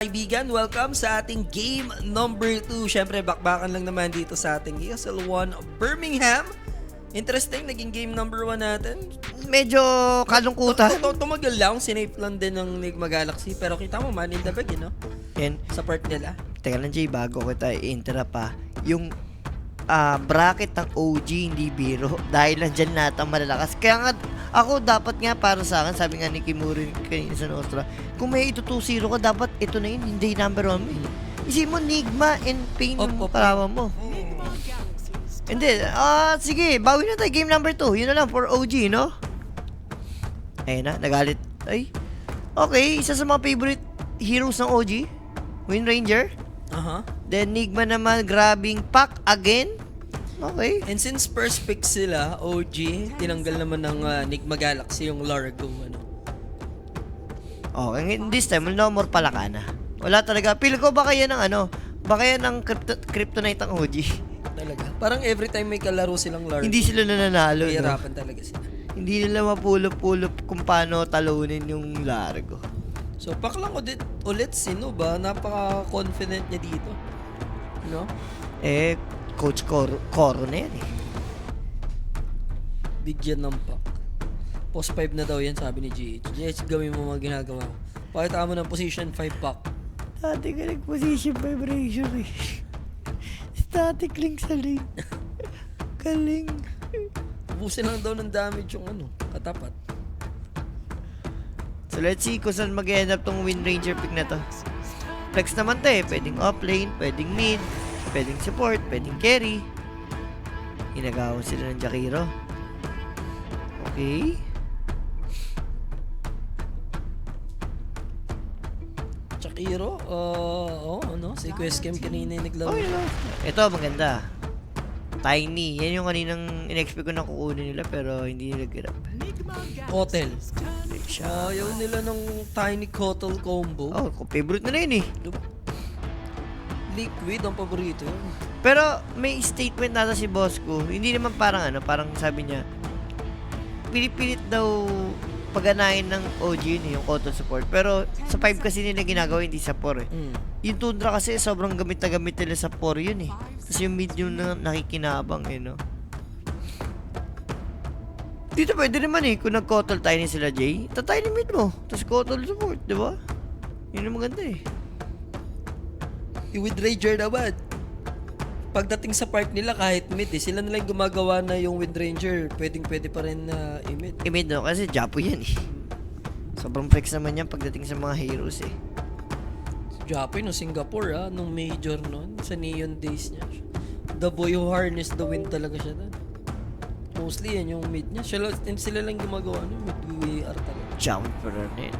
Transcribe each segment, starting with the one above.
Kaibigan, welcome sa ating game number 2. Siyempre, bakbakan lang naman dito sa ating ESL 1 Birmingham. Interesting, naging game number 1 natin. Medyo kalungkutan. Tumagal lang, sinape lang din ng Nigma Galaxy. Pero kita mo, man in the bag, you know? Yan. Sa part nila. Teka lang, Jay, bago kita i-interrupt pa. Yung bracket ng OG hindi biro. Dahil lang dyan lahat ang malalakas. Kaya nga, ako dapat nga para sa akin, sabi nga ni Kimuri kanina sa Nostra, kung may ito 2-0 ka, dapat ito na yun, hindi number 1 mo. Isipin mo, Nigma and Pain yung kalawan mo. Hindi, sige, bawi na tayo game number 2. Yun na lang for OG, no? Ayun na, nagalit. Ay, okay, isa sa mga favorite heroes ng OG, Wind Ranger. Then Nigma naman, grabbing pack again. Okay. And since first pick sila, OG, tinanggal naman ng Nigma Galaxy yung Largo, ano? Okay, this time, no more palakana. Wala talaga. Feel ko baka yan ng baka yan ng Kryptonite ang OG. Talaga. Parang every time may kalaro silang Largo, Hindi sila nananalo. hihirapan talaga sila. Hindi nila mapulop-pulop kung paano talunin yung Largo. So, pack lang ulit sino ba? Napaka-confident niya dito. No? Coach Coro na yan Bigyan ng pack. Post 5 na daw yan, sabi ni GH. GH, gawin mo mga ginagawa ko. Pakita mo ng position 5 pack. Dati ka nag-position vibration Static link sa lane. Galing. Ubusin lang daw ng damage yung katapat. So let's see kung saan mag-end up tong Wind Ranger pick na to. Flex naman to pwedeng offlane, pwedeng mid, pwedeng support, pwedeng carry. Inagawan sila ng Jakiro. Okay. Chakiro, si Quest Cam kanina yung naglaro. Ito maganda. Tiny. Yan yung kaninang in-expect ko na kukunin nila pero hindi nila grab. Hotel. Ayaw nila ng Tiny Kotal combo. Favorite na yun Liquid ang paborito yun. Pero may statement nata si boss ko. Hindi naman parang parang sabi niya, pilit-pilit daw paganahin ng OG yun yung auto support. Pero sa 5 kasi nila ginagawa, hindi sa 4 Yung Tundra kasi sobrang gamit na gamit nila sa 4 yun Kasi yung mid yung nakikinabang no? Dito pwede naman kung nag-Kotal tiny sila Jay, tatay mid mo, tapos Kotal support, di ba? Yun yung maganda With Ranger naman. Pagdating sa part nila kahit mid sila na lang gumagawa na yung Wind Ranger, pwede pa rin na i-mid. I-mid no, kasi Japo yan Sobrang flex naman yan pagdating sa mga heroes Japoy no Singapore nung major noon sa Neon Days niya. The boy who harnessed the wind talaga siya doon. Mostly yan yung mid niya. Sila lang gumagawa mid WAR talaga. Jumper na yan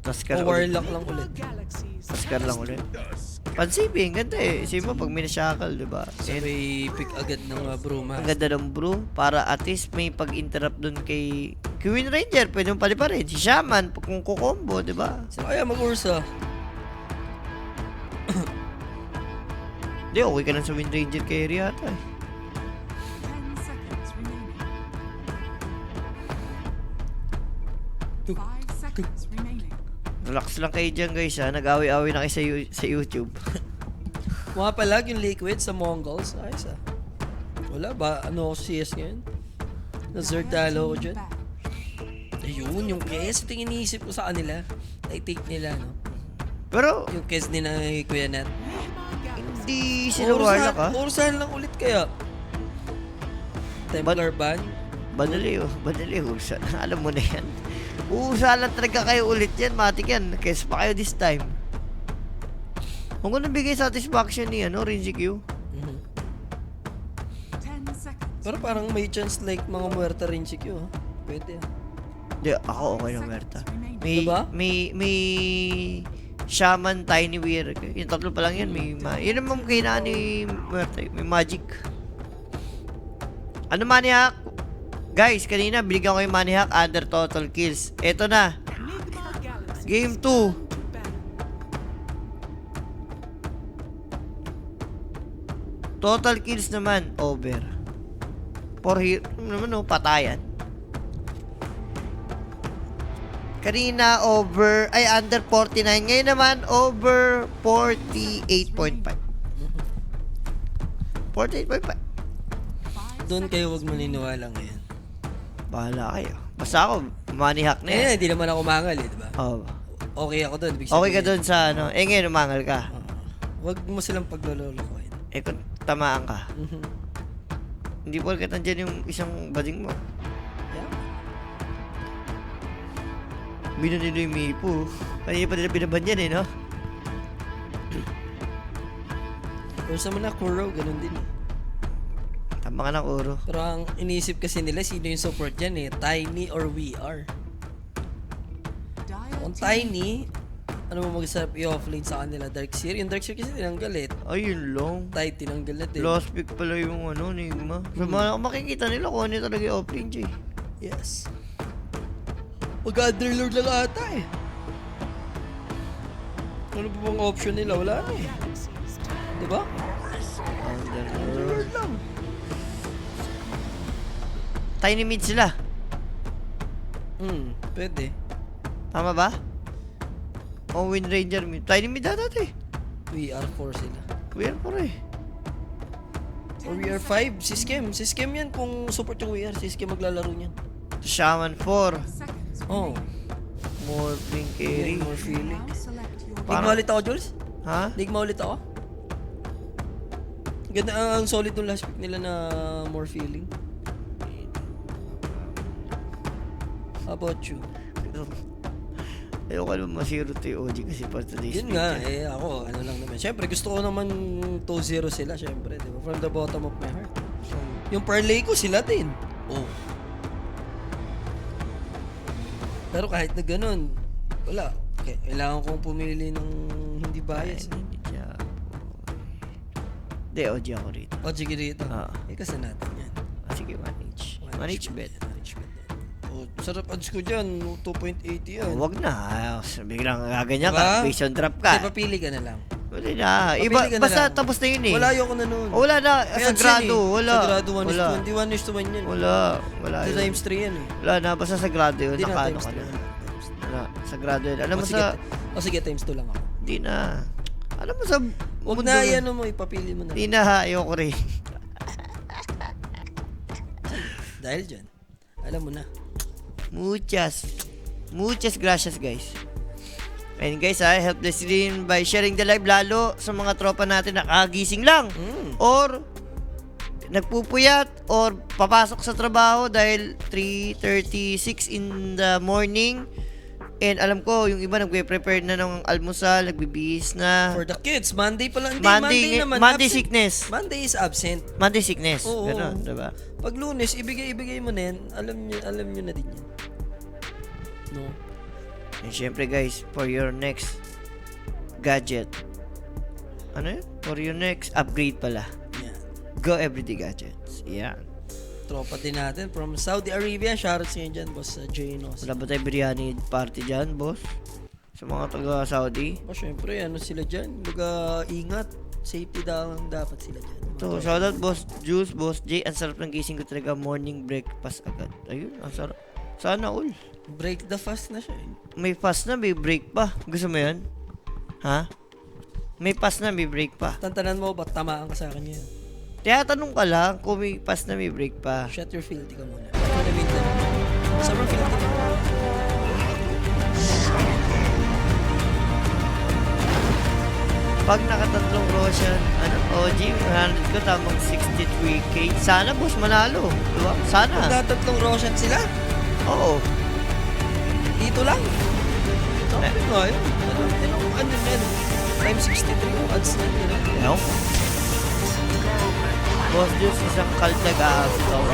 Taskar Warlock lang ulit. Taskar lang ulit. Pansipin, ganda Isipin mo pag minashakal, diba? Sabay pick agad ng Bruma. Ang ganda ng brew para at least may pag-interrupt dun kay Wind Ranger. Pwede mo paliparin. Si Shaman, kung kukombo, diba? So, kaya mag-Ursa. Hindi, okay ka lang sa Wind Ranger carry ata Relax lang kayo dyan guys Nag-away-away na kayo sa YouTube. Mapalag yung Liquid sa Mongols. Ayos Wala ba? CS ngayon? Nazerdalo ko dyan. Ayun, yung Kes. Ito yung iniisip ko sa kanila. I-take nila, no? Pero, yung Kes ni na Kuya Nat. hindi sila warlock Ursahan lang ulit kaya. Templar ban? Badali Ursa. Alam mo na yan. Uusalan talaga kayo ulit yan, matik yan. Kes pa kayo this time. Kung nabigay satisfaction ni Renji Q. Pero parang may chance like mga muerta Renji Q, Pwede Hindi, ako okay na muerta. Diba? May Shaman, Tiny Weir. Yung tatlo pa lang yan. Yun naman kailangan ni muerta. May magic. Ano Maniac? Guys, kanina binigyan ko yung Maniac under total kills. Eto na. Game 2. Total kills naman, over. Patayan. Kanina under 49. Ngayon naman, over 48.5. 48.5. Doon kayo wag maniniwala ngayon. Bahala kayo. Basta ako, money hack na yan. Eh, hindi naman ako mangal eh, di ba? Oh. Okay ako doon. Okay ka doon sa ano. Ngayon, umangal ka. Wag mo silang paglololokohin. Kung tamaan ka. Mhm. Hindi porket nandiyan yung isang bading mo. Yeah. Binanilo yung Mipo. Kanina pa nila binaban yan no? Pero sa mga Kuro, ganun din eh. Tama ka ng uro. Pero ang iniisip kasi nila, sino yung support dyan eh? Tiny or VR? Kung Tiny, ano mo mag-sarap i-offlane sa kanila? Darkseer? Yung Darkseer kasi tinanggal eh. Ayun lang. Tide tinanggal na din. Last pick pala yung Nigma. Sa mga makikita nila kung ano talaga yung offlane siya eh. Yes. Mag-underlord lang ata eh. Ano pa bang option nila? Wala na eh. Diba? Underlord lang. Tiny mid sila. Pwede. Tama ba? O Wind Ranger mid. Tiny mid dati. VR4 sila. Weird po rin. Or VR5, si Skem yan kung support yung VR, si Skem maglalaro niyan. Shaman 4. Oh. More pink carry. More feeling. Parang- Ligma ulit ako, Jules? Ha? Ligma ulit ako? Ganda ang solid ng last pick nila na more feeling. How about you? Ayoko naman masiro to yung OG kasi pa today's Yun nga, eh ako, ano lang naman. Siyempre, gusto ko naman 2-0 sila, siyempre, di ba? From the bottom of my heart. Yung parlay ko, sila din. Oh. Pero kahit na ganun, wala. Kailangan kong pumili ng hindi bias. Hindi, OG ako rito. O, sige rito. Ah. Kasi natin yan. Sige, manage. Manage bet. Manage bet. Oh, sarap odds ko dyan. 2.80 yan. Wag na. Biglang gaganyan Diba? ka. Based on drop Hindi, ka. papili ka na lang. Wala na. Papili Iba, ka na basta lang. tapos na yun eh. Wala ayoko na nun. Wala na. Kaya Sagrado. yan eh. Wala. Sagrado 1 Wala. is 2. Hindi 1 is 2 yan. Wala. Wala. 2 yun. times 3 yan eh. Wala na. Basta sagrado yun. Hindi na Nakaano times ka 2. na. Wala. Sagrado yun. Alam mo sige, sa... sige, times 2 lang ako. Hindi na. Alam mo sa... Huwag na yan mo, ipapili mo na. Hindi na. Ayoko rin. Dahil dyan, alam mo na. Muchas gracias guys. And guys, help the stream by sharing the live lalo sa mga tropa natin na kagising lang or nagpupuyat or papasok sa trabaho dahil 3:36 in the morning. And alam ko, yung iba nagpe-prepare na ng almusal, nagbibihis na. For the kids, Monday pala. Hindi, Monday naman. Monday absent. sickness. Monday is absent. Monday sickness. Oo. Ganun, diba? Pag Lunes, ibigay mo na yan. Alam nyo na din yan. No? And syempre guys, for your next gadget. Ano yun? For your next upgrade pala. Yan. Go Everyday Gadgets. Yan. Tropa din natin from Saudi Arabia. Shoutouts ngayon dyan, boss Jainos. Wala ba tayo biryani party dyan, boss? Sa mga taga-Saudi? O, syempre, ano sila dyan? Ingat. Safety daw ang dapat sila dyan. So, shoutout Boss Juice, Boss J. Ang sarap ng gising ko talaga. Morning breakfast agad. Ayun, ang sarap. Sana all. Break the fast na siya. May fast na, may break pa. Gusto mo yan? Ha? May fast na, may break pa. Tantanan mo, ba't tamaan ka sa akin yan? Kaya tanong ka lang kung may fast na, may break pa. Shut your filthy ka muna. Wait lang. Sobrang filthy ka. Pag nakatatlong Roshan, OG, 100 ko, tamang 63k. Sana, boss, manalo. Diba? Sana. Nagtatatlong Roshan sila? Oo. Dito lang? Sabi ko, ayun. Ano yan? Times 63 yung odds na yun. Ayaw. Boss Juice, isang kaltag a-absent ako.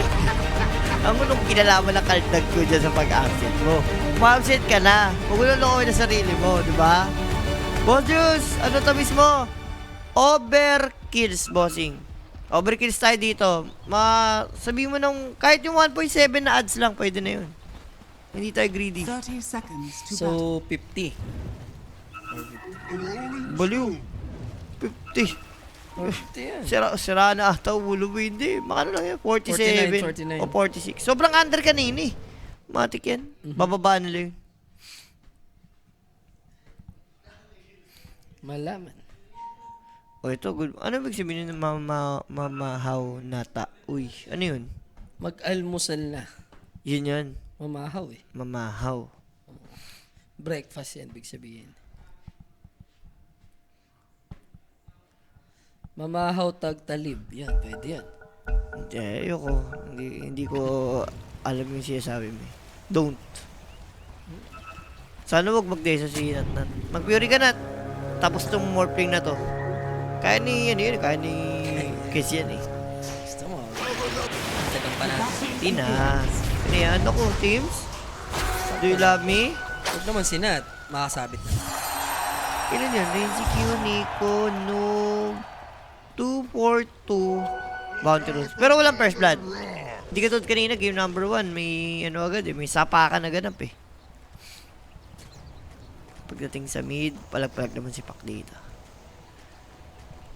Ang nung kinalaman na kaltag ko dyan sa pag-absent mo. Ma-absent ka na. Huwag mo naloko na sarili mo, di ba? Boss Juice, ano to mismo? Overkills, bossing. Overkills tayo dito. Sabihin mo nung, kahit yung 1.7 na ads lang, pwede na yun. Hindi tayo greedy. 30 seconds to So, 50. Baliw. 50. 40 yan. Sira na ata ulo mo, hindi. Makano lang yan, 47 49. o 46. Sobrang under kanina eh. Matik yan. Bababa nila yun. Malaman. O ito, good. Ano ibig sabihin ng mamahaw nata? Uy, ano yun? Mag-almusal na. Yun yun. Mamahaw eh. Mamahaw. Breakfast yan, big sabihin. Mamahaw tagtalib. Yan, pwede yan. Hindi, ayoko. Hindi ko alam yung sinasabi mo. Don't. Sana wag mag-desa si Natnat. Mag-puri ka, Nat. Tapos tong morphing na to. Kaya ni, ano yun, kaya ni Kiss yan eh. Gusto mo? Tagang pa natin. Tina. Ano yan? Ako, teams? Do you love me? Huwag naman si Nat. Makasabit na. Ilan yun? Renzi Q, Nico, Noob, 242, Bounty Rules. Pero walang first blood. Hindi ka tulad kanina, game number 1, may ano agad eh, may sapakan na ganap eh. Pagdating sa mid, palag-palag naman si Pak dito.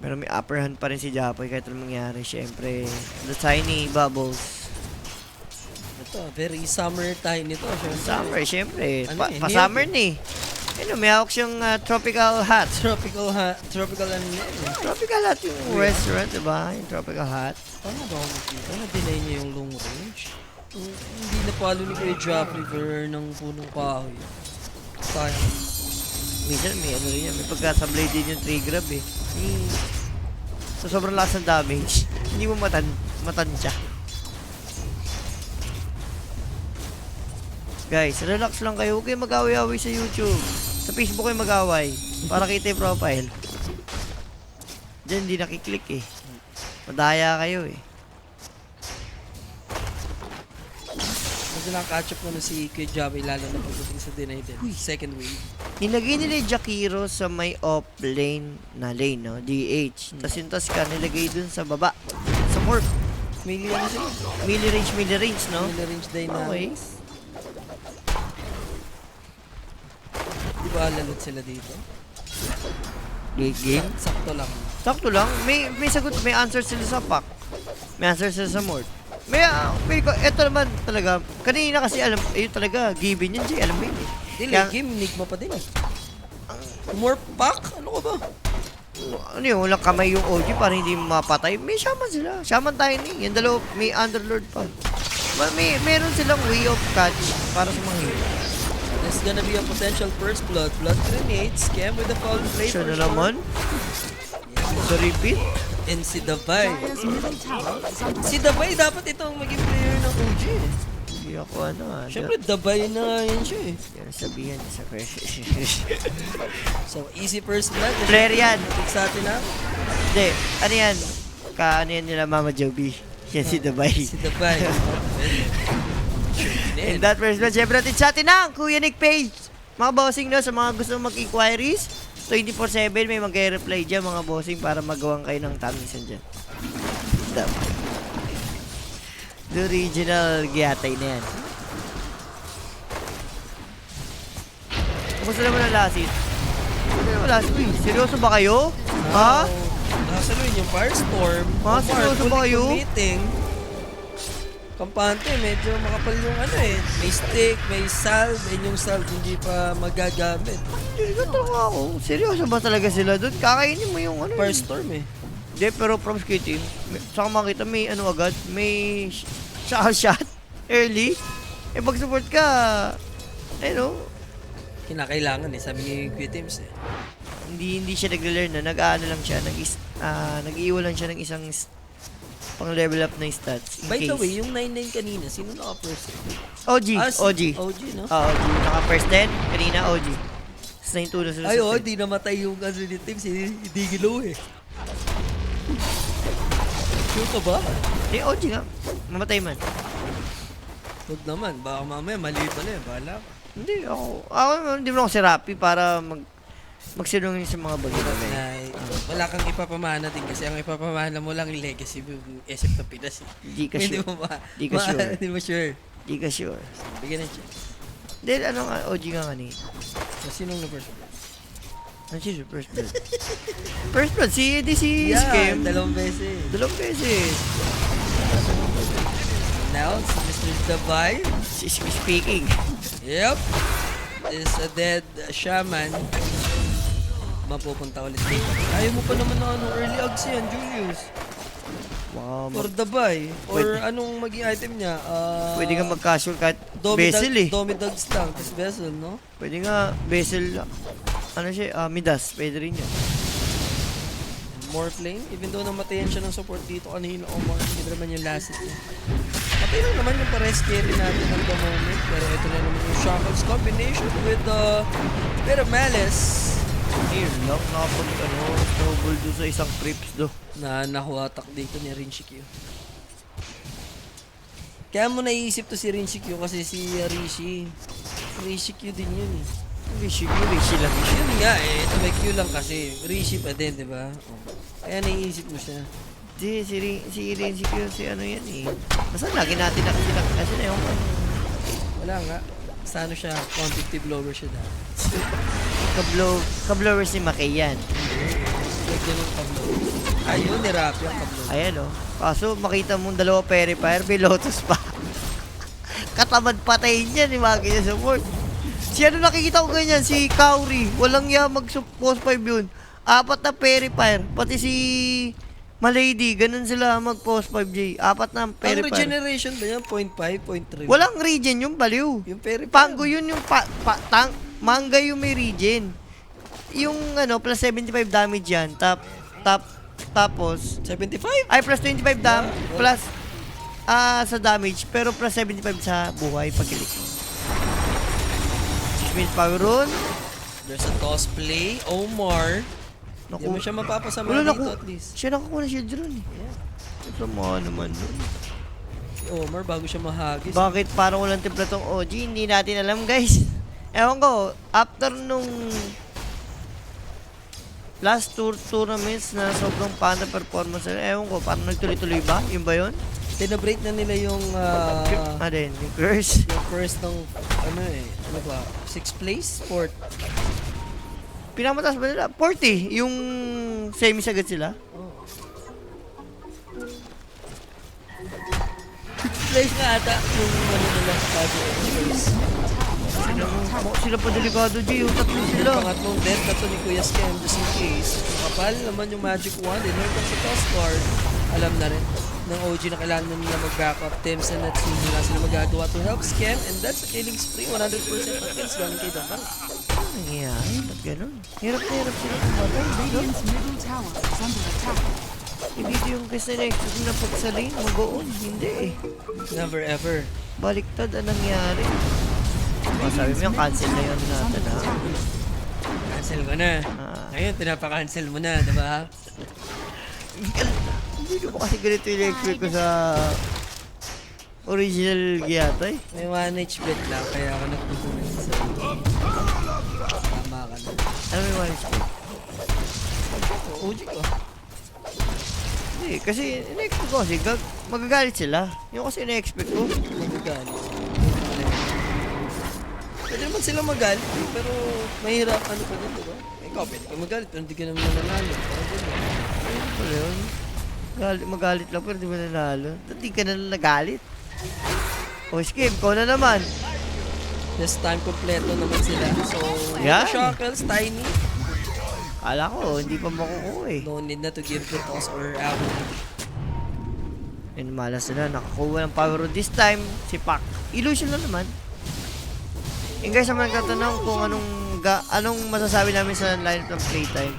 Pero may upper hand pa rin si Japoy kahit anong mangyari. Siyempre, the tiny bubbles. Ito, very summer time nito. Summer, siyempre. Ano eh, Pa-summer ni. Ano, may hawak siyang tropical hat. Tropical ano yan. Tropical hat yung restaurant, diba? Yung tropical hat. Paano ba ako makita? Na-deny niya yung long range? Hindi na palo ni Kuya Joffrey for ng punong kahoy. Sayang. Minsan may ano rin yan, may pagkasablay din yung 3 grab eh. So sobrang lakas ng damage, hindi mo matansya. Guys, relax lang kayo, huwag kayo mag-away-away sa YouTube. Sa Facebook kayo mag-away, para kita yung profile. Diyan hindi nakiklik eh. Madaya kayo eh. Medyo nakaka-catch up naman si Kuya Joffrey lalo na pagdating sa deny din. Second wave. Nilagay nila yung Jakiro sa may off lane na lane, no? DH. Tapos yung Tosca nilagay dun sa baba. Sa morph. Melee ano sila? Melee range, no? Melee range Okay. dynamics. Di ba lalot sila dito? Late game. Sakto lang. Sakto lang. May sagot, may answer sila sa pack. May answer sila sa morph. Eto naman talaga. Kanina kasi alam, talaga, given yun, Jay. Alam mo yun eh. Di, Kaya- late game, Enigma pa din eh. More pack? Ano ka ba? Ano yun, walang kamay yung OG para hindi mapatay. May shaman sila. Shaman tayo ni. Yung dalawa, may underlord pa. Meron silang way of catch para sa mga hero. There's gonna be a potential first blood. Blood grenade, scam with the fallen blade. Siya na naman. Sa repeat. And si Davay. Si Davay dapat itong maging player ng OG eh. Hindi ako Siyempre, Davay na nga yan siya eh. Yan sabihan niya sa first. So, easy first blood. Player yan. Pick sa atin na. Hindi. Ano yan? Ano yan nila Mama Joby? Yan si Dubai. Si Davay. And that first blood, syempre natin sa atin ang Kuya Nick page. Mga bossing no, sa mga gusto mag-inquiries, 24/7 may mag-reply dyan mga bossing para magawang kayo ng tamisan dyan. The original Giatay na yan. Kumusta naman ang lasit? Kumusta naman ang lasit? Uy, seryoso ba kayo? Ha? Nakasaluin yung Firestorm. Ha? Seryoso ba kayo? Meeting. Kampante, medyo makapal yung ano eh. May stick, may salve, and yung salve hindi pa magagamit. Hindi ka talaga ako. Seryoso ba talaga sila doon? Kakainin mo yung ano. Firestorm eh. Hindi, pero from skill team, saka makita may ano agad, may shot early. Eh pag support ka, Kinakailangan eh, sabi ni Kuya Tims eh. hindi siya nag-learn na, nag-ano lang siya, nag-iiwan lang siya ng isang pang level up na stats. In By the case. way, yung 9-9 kanina, sino naka-first? OG, OG. OG, no? OG. Naka first 10, kanina OG. Tapos 9-2 na sila Ay, sa oh, 10. di namatay yung ano ni Tims, hindi gilaw eh. Sure ka ba? Hindi, OG nga. Mamatay man. Huwag naman, baka mamaya mali pala eh, bahala ka. Hindi, hindi mo ako si Rappi para magsinungin sa mga bagay na may. Wala kang ipapamana din kasi ang ipapamana mo lang yung legacy yung SF ng Pinas eh. Hindi ka Hindi sure. mo ba? Di ka sure. Hindi mo sure. Hindi ka sure. Bigyan ng chance. Dahil OG nga kanina. So, sinong na first? Ano siya? First blood. First blood, si Yeah, Skem. dalawang beses. Dalawang beses. Now, si Mr. Dabay. Speaking. Yep. Is a dead shaman. Mapupunta ulit dito. Ayaw mo pa naman na early ags yan, Julius. Wow, Or Dabay. Or Pwede. anong maging item niya? pwede nga mag-casual kahit Vessel eh. Domidogs lang, tapos Vessel, no? Pwede nga Vessel, ano siya, Midas, pwede rin yun. Morphling, even though namatayan siya ng support dito kanina, Omar, hindi naman yung last hit niya. Patay lang naman yung pares carry natin at the moment, pero ito na naman yung Shackles combination with the bit of malice Here lang, nakapunta, snowball doon sa isang creeps do. na nahuatak dito ni Rinshikyu. Kaya mo naiisip to si Rinshikyu kasi si Rishikyu din yun eh. Rishi lang siya. Yun nga eh, ito may Q lang kasi. Rishi pa din, di ba? Kaya naiisip mo siya. Di, si Q, si ano yan eh. Basta lagi natin kasi na yung Wala nga. Basta ano siya, quantity blower siya dahil. kablower si Makay yan. Like yun ang kablower. Ayun, nirap yung kablower. Ayan o. Kaso makita mong dalawa Perifier, may Lotus pa. Katamad patayin yan, imagine niya support. Si ano nakikita ko ganyan, si Kauri. Walang mag-post 5 yun. 4 na Perifier. Pati si Malady, ganun sila mag-post 5J. 4 na Ang Perifier. regeneration ba yan? 0.5, 0.3? Walang regen yung baliw. Yung peri Pango yun yung manga yung may regen. Yung ano, plus 75 damage yan. Tapos, 75? ay plus 25 plus sa damage, pero plus 75 sa buhay pag kilik. 6 minutes power run. There's a toss play. Omar. Hindi mo siya mapapasama dito at least. Siya nakakuha na shield run eh. Yeah. Sama naman nun. Si Omar bago siya mahagis. Bakit parang walang timpla tong OG? Hindi natin alam guys. Ewan ko, after nung last tournaments na sobrang panda performance nila, ewan ko, parang nagtuloy-tuloy ba? Yun ba yun? Tinabreak na nila yung Yung curse. yung first ng ano ba? 6th place? 4th? Pinamataas ba nila? 40, yung semi-sagad sila. Oh. 6th place nga ata yung ano nila first. Sila pa delikado, G. Yung tatlo sila. Pangatlong death na to ni Kuya Scam just in case. Kapal naman yung Magic Wand. In order sa toss card, alam na rin ng OG na kailangan na nila mag-backup. Tems and Natsumi nila sila magagawa to help Scam. And that's a killing spree. 100% of kills galing kay Damang. Ano nangyayari? Ba't ganun? Hirap na hirap sila kumatay. Radiant's middle tower is under attack. Hindi yung kasi na-expect na pagsalin. Mag-on. Hindi eh. Never ever. Baliktad ang nangyari. Sabi mo yung cancel na yun natin ha. Cancel mo na. Ngayon, pinapa-cancel mo na, diba? Hindi ko pa kasi ganito yung expect ko sa original Gyata eh. May 1 HP lang, kaya ako nagpupunan sa tama ka na. Ano may one expect? OG ko. Hindi, kasi in-expect ko kasi magagalit sila. Yung kasi in-expect ko. Magagalit. Pwede naman sila magalit, pero mahirap ano pa din, diba? Ikaw, pwede ka magalit, pero hindi ka naman nanalo. Parang gano'n. Ayun pala yun. Magalit lang pero di mo nanalo. Hindi ka na nagalit. O Skip, ikaw na naman. This time, kompleto naman sila. So, Yan. Shackles, Tiny. Ala ko, hindi pa makukuha eh. No need na to give the toss or avalanche. And malas na, nakakuha ng power rod. This time, si Pac. Illusion lang naman. And guys, naman nagtatanong kung anong masasabi namin sa lineup ng playtime.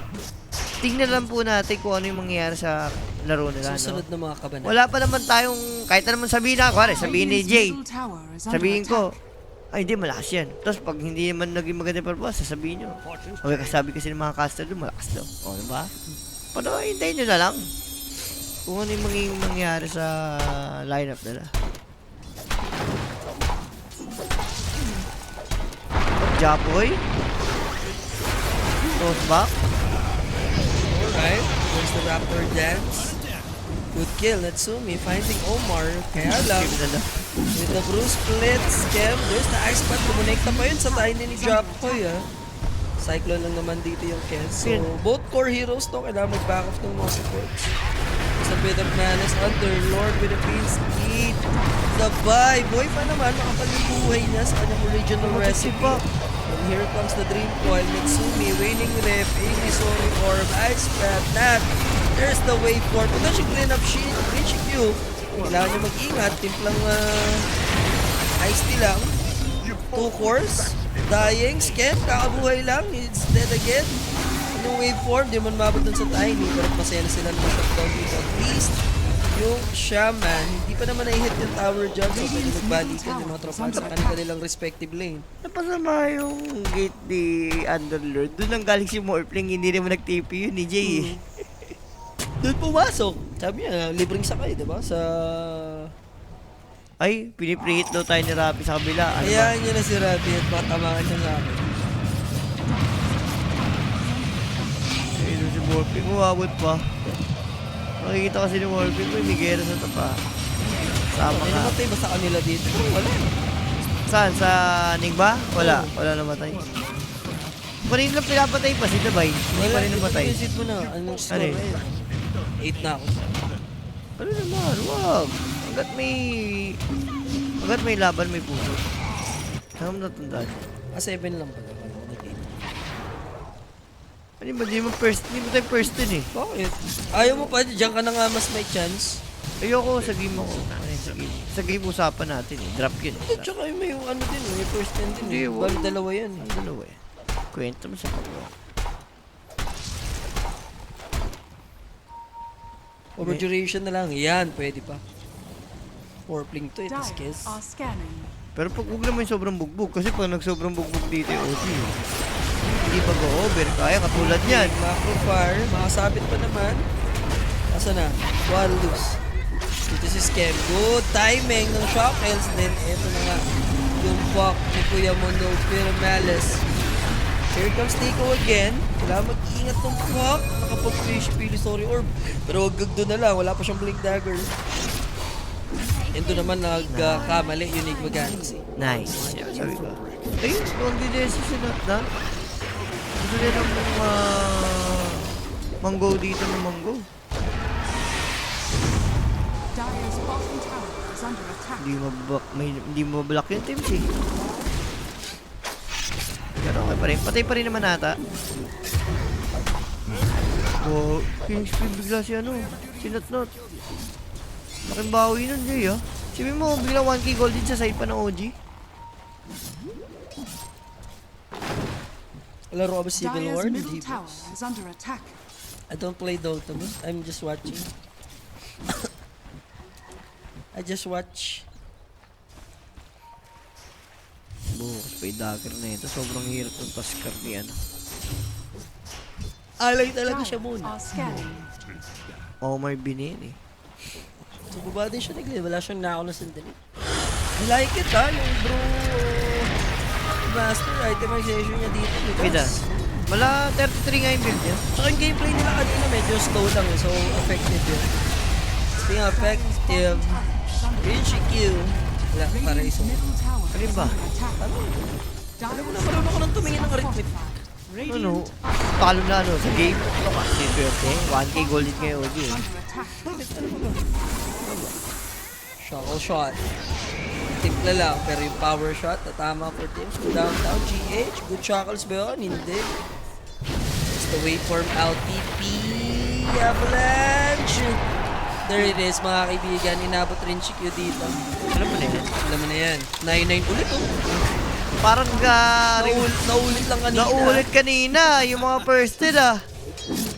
Tingnan lang po natin kung ano yung mangyayari sa laro nila. Susunod No? na mga kabanan. Wala pa naman tayong, kahit na naman sabihin na, sabihin ni Jay, sabihin ko, ay hindi, malakas yan. Tapos pag hindi naman naging maganda yung performance, sasabihin nyo. Okay, sabi kasi ng mga caster doon, malakas daw. O, diba? Pero hintayin nyo na lang kung ano yung mangyayari sa lineup nila. Japoy. Toss back. Alright, there's the Raptor dance. Good kill, Natsumi finding Omar. Kaya lang, with the Bruce split scam, there's the ice spot. Kumonekta pa yun sa tiny ni Japoy, ah. Cyclone lang naman dito yung Kes. So, Yun. both core heroes to, kailangan mag-back off ng mga supports. Sa bit of Manus, Underlord with a Bean Speed. Sabay, boy pa naman, makapal yung buhay niya sa kanyang original recipe. pa. And here comes the Dream Coil, Mitsumi, Waning Rep, Amy Sorry Orb, Ice Path, Nat. There's the waveform. Ito siya clean up Rich Q. Kailangan niya mag-ingat, timplang ice tea lang. 2 cores, dying, Skem, kakabuhay lang, it's dead again. Yung waveform, di man mabot dun sa tiny, pero masaya na sila ng shutdown dito. At least, yung Shaman, hindi pa naman na-hit yung tower jump, so pwede nagbalikan yung mga tropa sa kanilang respective lane. Napasama yung gate ni Underlord. Doon ang galing si Morphling, hindi naman nag-TP yun ni Jay. Doon pumasok. Sabi niya, libreng sakay, di ba? Sa... Ay, piniprihit daw tayo ni Rappi sa kabila. Ano ba? Hayaan niya na si Rabi at matamaan niya sa akin. Ayun si Morphling, umabot pa. Makikita kasi ni Morphling ko, may gera sa tapa. Sama May ka. namatay ba sa kanila dito? Pero wala. Saan? Sa Nigba? Wala. Wala namatay. Pa rin lang pinapatay pa si Dabay. Hindi pa rin namatay. Visit mo na. Anong score Ano na yun? 8 na ako. Ano naman? Wag. Hanggat may laban, may puso. Saan mo natandaan? 7 lang pala. Ano ba? Hindi mo tayo first din eh. Bakit? Ayaw mo pa, diyan ka na nga mas may chance. Ayoko sa game ako. Ano yun, sa game? Sa game usapan natin eh. Drop yun eh. At saka may yung ano din, may first hand din. Hindi, Bali dalawa yan. Ang dalawa eh. Kwento mo sa kapwa. Overduration na lang. Yan, pwede pa. Warpling to, it is Dire kiss. are scanning. Pero pag huwag naman sobrang bugbog. Kasi pag nagsobrang bugbog dito yung OG. Hindi mag-over. Kaya katulad yan. Macro fire, makasabit pa naman. Asa na? Walus. Dito si Skem. Good timing ng Shockels. Then, eto na nga. Yung fuck ni Kuya Mondo pero Malice. Here comes Nico again. Kailangan mag-iingat ng fuck. Nakapag-fish Sorry Orb. Pero wag doon na lang. Wala pa siyang Blink Dagger. And doon naman nagkamali yung Enigma Galaxy. Nice. Yan, sabi ko. Ayun, huwag din din sila na. Gusto nila ng manggo dito ng manggo. Dire's bottom tower is under attack. Hindi mablock yung teams eh. Pero okay pa rin. Patay pa rin naman ata. Oh, King's Speed bigla si si Notnot. Laking bawi nun, Jay ah. Sabi mo, bigla 1k gold din sa side pa ng OG. Laro ka ba Civil War? Dire's Hindi middle ba? tower is under attack. I don't play Dota, boss. I'm just watching. I just watch. Bukas pa yung dagger na ito. Sobrang hirap ng tasker ni Alay talaga siya Dire muna. are scanning. Omar Binin eh. So, baba din siya nag-live. Wala siyang nako na sandali. I like it, ha? Yung bro... Master itemization niya dito. Kita. Wala 33 nga yung build niya. Saka yung gameplay nila kanina medyo slow lang eh. So, effective yun. Speaking of effective, Richie Q. Wala, para iso. Middle tower Alin is ba? under attack. Alam mo na, marunong ako nang tumingin ng arithmetic. Ano? Talo na sa game. Ano kasi swerte? 1k gold din kayo OG eh. Under attack. Bakit? Ano ba? Shackle shot. Timpla lang, pero yung power shot, tatama for teams. Go downtown, GH. Good shackles ba yun? Hindi. It's the waveform LTP. Avalanche. There it is, mga kaibigan. Inabot rin si Q dito. Alam mo na yan? Alam mo na yan. 9-9 ulit, oh. Parang Naulit lang kanina. naulit kanina yung mga first hit ah.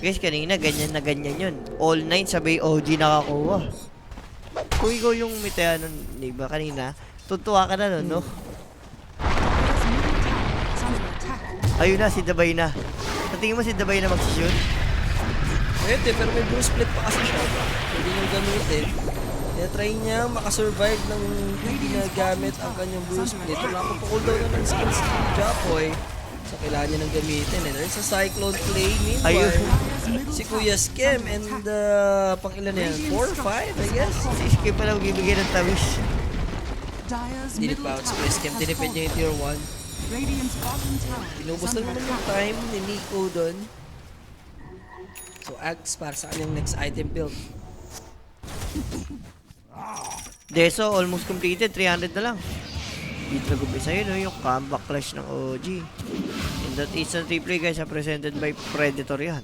Guys, kanina ganyan na ganyan yun. All night sabay OG nakakuha. Kung ikaw yung mitaya nun, di ba kanina, tutuwa ka na nun, no? Dire's middle tower is under attack. Ayun na, si Dabay na. Sa tingin mo si Dabay na magsishoot? Pwede, pero may blue split pa kasi siya. Pwede niyang gamitin. Kaya try niya makasurvive ng hindi na gamit ang kanyang blue split. Wala akong pa-cooldown na ng skills ni Japoy. So, kailangan niya nang gamitin. And there's a Cyclone play. Meanwhile, si Kuya Skem and pang ilan na yan? 4, 5, I guess? Si Skip pa lang magbibigay ng tawish. Dire's Dinip middle out si tower Kuya Skem. has Dinipid niya yung tier 1. Radiant's bottom tower is Inubos na under naman yung attack. time ni Nico doon. So, Axe para sa kanyang next item build. Deso, almost completed. 300 na lang. Dito nag-umpisa yun, no? Yung comeback clash ng OG. And that instant replay, guys, are presented by Predator yan.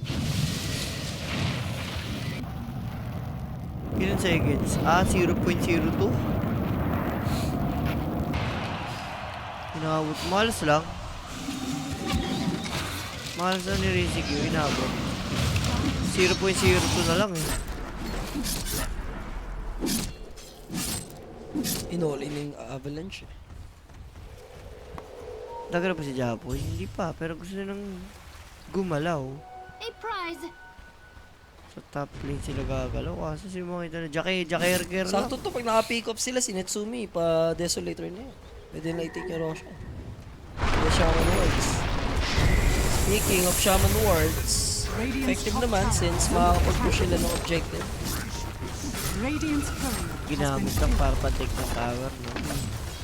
Ilan seconds? 0.02. Inabot. Malas lang. Malas lang ni Rizky yung inabot. 0.02 na lang eh. Inol in yung avalanche. Daga na pa si Japoy? Hindi pa, pero gusto nilang gumalaw. A prize. Sa top lane sila gagalaw. Kaso si mga ito na Jackerker lang. Sakto to, pag naka-pick up sila, si Netsumi, pa Desolator na yun. Pwede na i-take yung Roshan. The Shaman Wards. Speaking of Shaman Wards, effective naman since makakapag-push sila ng objective. Radiant's courier has been Ginamit lang para pa-take ng tower, no?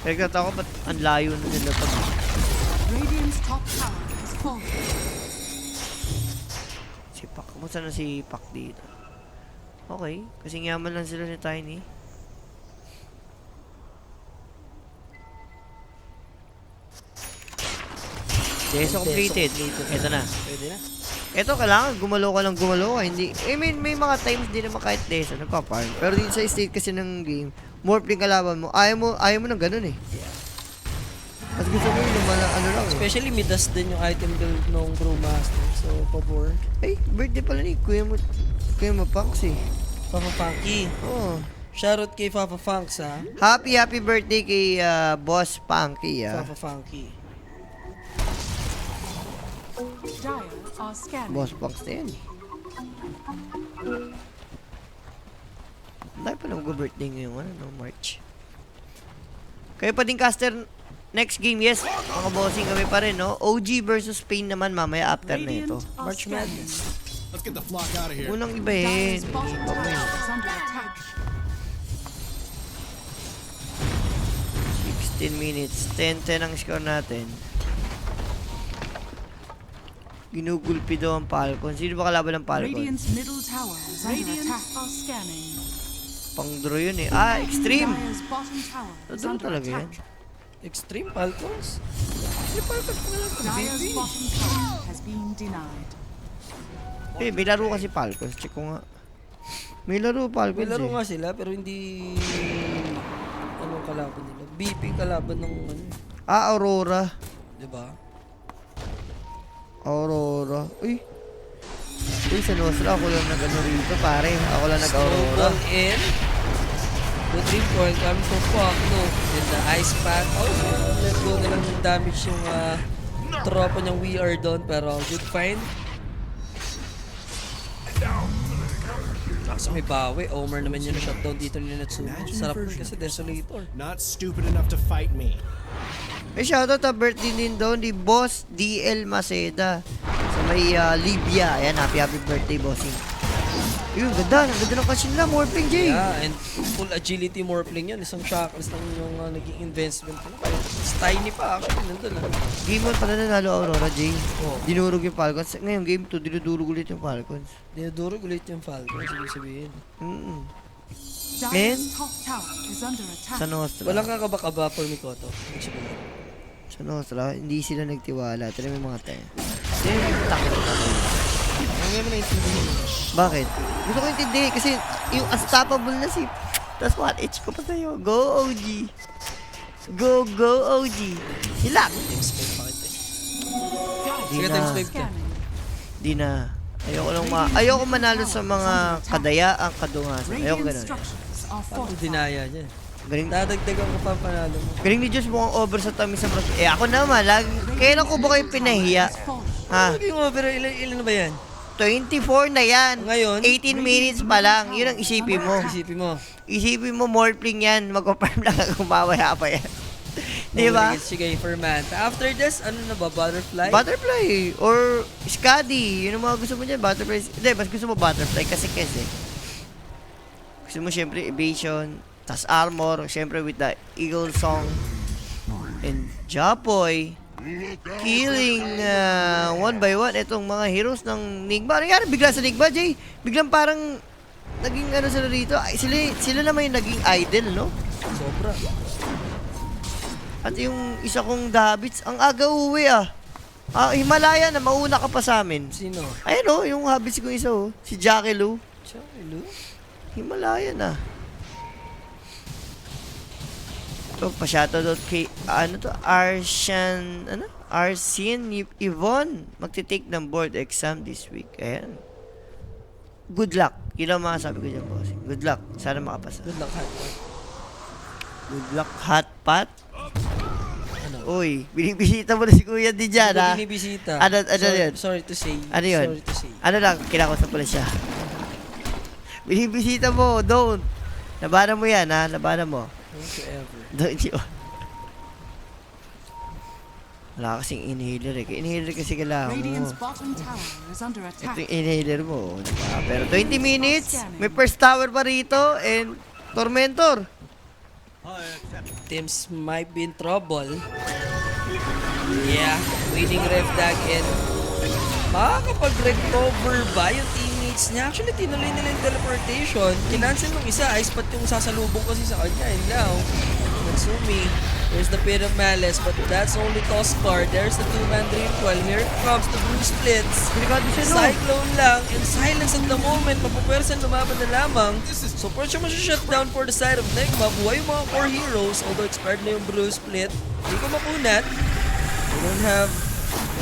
Kaya kata ko, ba't ang layo na nila pag... Radiant's top tower has fallen. Si Pak. Kumusta na si Pak dito? Okay. Kasing yaman lang sila ni Tiny. Deso completed. Ito na. Pwede na. Ito, kailangan gumalaw ka lang gumalaw ka. Hindi, I mean, may mga times din naman kahit Deso nagpa-farm. Pero dito sa state kasi ng game, morphling kalaban mo, ayaw mo ng ganun eh. Mas gusto mo yung ano lang eh. Especially Midas din yung item build ng Brewmaster. So, pabor. Ay, birthday pala ni Kuya mo Punks eh. Papa Funky. Oo. Shoutout kay Papa Funks, ha? Happy birthday kay Boss Punky ah. Papa Funky. Dire are scanning. Boss Punks na yan eh. Dahil pala mag-birthday ngayon, ano, no, March. Kayo pa din, caster, next game, yes, mga bossing kami pa rin, no? OG versus Spain naman mamaya after na ito. Radiant are March scanning. Madness. Let's get the flock out of here. Unang ibahin. Dire's bottom tower is under attack. 16 minutes. 10-10 ang score natin. Ginugulpi daw ang Falcon. Sino ba kalaban ng Falcon? Radiant's middle tower is under attack. Are scanning. Pang draw yun eh. Extreme. Dire's bottom tower is Ano under talaga yan? attack. Extreme Falcons? Si Falcons pa lang. Dire's bottom tower has been denied. Eh, may laro kasi Falcons. Check ko nga. May laro Falcons May laro eh. nga sila, pero hindi... Anong kalaban nila? BP kalaban ng ano. Aurora. Diba? Aurora. Uy. Uy, sa Nostra ako lang nag-ano rito, pare. Ako lang nag-Aurora. Snowball in. The dream coil coming from Pacno. Then the ice pack. Oh, let go na lang ng damage yung tropa niyang We Are doon. Pero good find. Kaso may bawi. Omer naman yun na shutdown dito ni Natsumi. Sarap nun kasi Desolator. Not stupid enough to fight me. Eh, shoutout sa birthday din doon ni Boss DL Maceda sa may Libya. Ayan, happy birthday, bossing. Yun, ganda ng kasi nila, Morphling J. Yeah, and full agility morphling yan. Isang shackles lang yung naging investment. It's tiny pa actually. Nandun Game 1 pala nanalo Aurora, J. Oo. Dinurog yung Falcons. Ngayon, game 2, dinudurog ulit yung Falcons. Dinudurog ulit yung Falcons. Ibig sabihin. Dire's top tower is under attack. Sa Nostra. Walang kakaba-kaba for Mikoto. Ibig sabihin. Sa Nostra, hindi sila nagtiwala. Tira may mga tayo. Hindi, yung takot na tayo. Ang mo naintindihan. Bakit? Gusto ko intindihin kasi yung unstoppable na si... Tapos 1H ko pa sa'yo. Go, OG. Go, OG. Hilak. Team spike pa kita. Di Sige, na. team spike ka. Di na. Ayoko manalo sa mga kadayaang kadungasan. Ayoko Radiant ganun. structures are Paano fortified. dinaya dyan? Galing, Dadagdagan ko pa ang panalo mo. galing ni Diyos mukhang over sa tamis sa pras. Eh ako naman, kailan ko ba kayo pinahiya? Ha? Naging over, ilan na ba yan? 24 na yan. Ngayon? 18 minutes pa lang. Yun ang isipin mo. Isipin mo. Isipin mo, morphling yan. Mag-farm lang ang kumawaya pa yan. Di ba? Sige, for Manta. After this, ano na ba? Butterfly? Butterfly or Scuddy. Yun ang mga gusto mo dyan. Butterfly. Hindi, mas gusto mo butterfly kasi. Gusto mo syempre evasion, tas armor, syempre with the Eagle Song. And Japoy. killing one by one itong mga heroes ng Nigma. Ano nangyari bigla sa Nigma, Jay? Biglang parang naging ano sila rito. Ay, sila naman yung naging idol, no? Sobra. At yung isa kong habits, ang aga uwi ah. Himalaya na, mauna ka pa sa amin. Sino? Ayun oh, yung habits ko isa oh. Si Jackie Lou. Chalo? Himalaya na. Ito, pa-shoutout kay, Arsian Yvonne. Magti-take ng board exam this week. Ayan. Good luck. Yun ang mga sabi ko dyan, boss. Good luck. Sana makapasa. Good luck, Hotpot. Good luck, hot pot. Ano? Uy, binibisita mo na si Kuya di dyan, ha? Binibisita. Ano sorry, yun? Sorry to say. Ano yun? Sorry to say. Ano lang, kinakausap ko lang siya. Binibisita mo, don't. Labanan mo yan, ha? Labanan mo. Don't you ever. Don't you? Wala kasing inhaler eh. Inhaler kasi kailangan Radiant's mo. bottom tower is under Ito attack. yung inhaler mo, diba? Pero 20 minutes, may first tower pa rito, and Tormentor. Teams might be in trouble. Yeah, waiting ref dag and makakapag-recover ba yung teammates niya? Actually, tinuloy nila yung teleportation. Kinancel ng isa, ice pat yung sasalubong kasi sa kanya. And now, Natsumi, there's the Pit of Malice, but that's only Toskar. There's the two-man dream while here it comes the Blue Splits. Cyclone lang, and silence at the moment, mapapwersan lumaban na lamang. So, first siya shutdown for the side of Nigma. Buhay yung mga core heroes, although expired na yung Blue Split. Hindi ko makunat. We don't have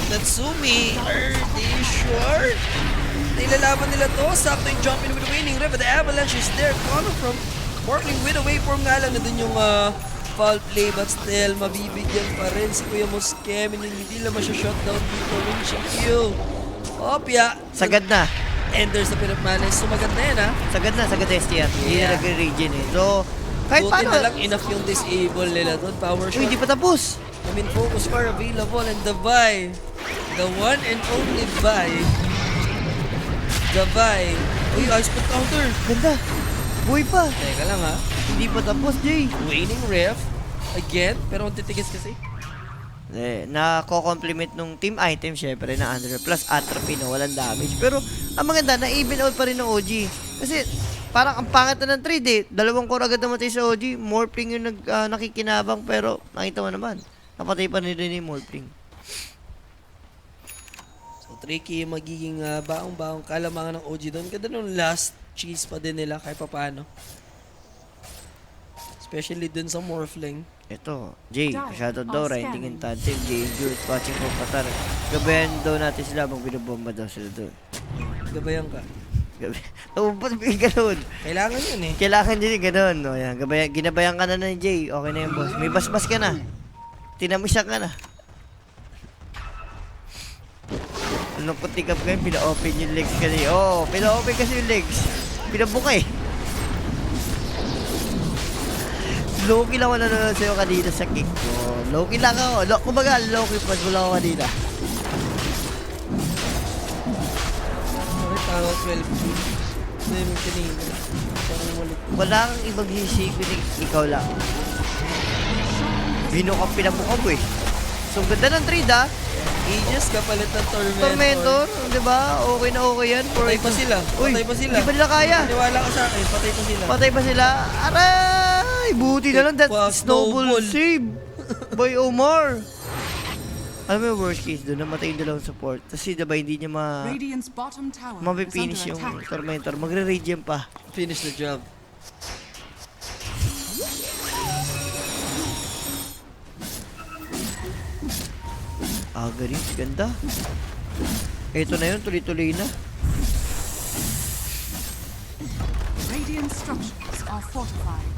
Natsumi. Are they sure? Nailalaban nila to. Sakto yung jump in with the winning rev. But the avalanche is there. Coming from Morkling with a waveform nga lang na dun yung foul play. But still, mabibigyan pa rin si Kuya Moskem. Hindi lang masya-shutdown dito. Winching kill. Opya. Sagad na. And there's the Pit of Malice. Sumagat na yan, ha? Sagad na STR. Hindi Yeah. na nag-regen eh. So, kahit Buti paano. na lang enough yung disable nila doon. Power Uy, shot. hindi pa tapos. I mean, focus fire available and the buy. The one and only buy. The buy. Uy, ice put counter. Ganda. Buhay pa. Teka lang, ha? Hindi pa tapos, Jay. Waning ref. Again. Pero kung titigis kasi. Nako-compliment nung team item syempre na Under plus atrophy na walang damage. Pero ang maganda na even out pa rin ng OG. Kasi parang ang pangit na ng trade eh. Dalawang core agad namatay sa OG. Morphling yung nakikinabang pero nakita mo naman. Napatay pa nila ni Morphling. So, tricky yung magiging baong-baong kalamangan ng OG doon. Ganda nung last cheese pa din nila kahit pa paano. Especially dun sa Morphling. Ito, Jay, shoutout daw, Riding in Tandem, Jay Jules, watching from Qatar. Gabayan daw natin sila habang binabomba daw sila doon. Gabayan ka. Ba't may ganun? Kailangan yun eh. Kailangan din yung ganun. O, yan. Ginabayan ka na ni Jay. Okay na yan, boss. May basbas ka na. Tinamisa ka na. Anong putikap kayo? Pina-open yung legs ka niya. Oo, pina-open kasi yung legs. Pinabuka eh. Low-key lang ako nanonood sa'yo kanina sa kick ko. Low-key lang ako. Kumbaga, low-key pas mo lang ako kanina. Bakit tao 12 feet? Hindi mo kanina. Parang walit. Wala kang ibang sisi, kundi ikaw lang. Bino ka pinabuka mo eh. So, ganda ng trade ah. Aegis kapalit ng Tormentor, di ba? Okay na okay yan. Patay pa sila. Uy, Patay pa sila. di ba nila kaya? Paniwala ka sa akin. Patay pa sila. Patay pa sila. Aray! Buti na lang that Wow, snowball snowball. save. Boy Omar. Alam mo yung worst case doon, namatay yung dalawang support. Tapos diba hindi niya Radiant's bottom tower is mapipinish under yung attack. Tormentor. Magre-rage yan pa. Finish the job. Aga rin, ganda. Ito na yun, tuloy-tuloy na. Radiant structures are fortified.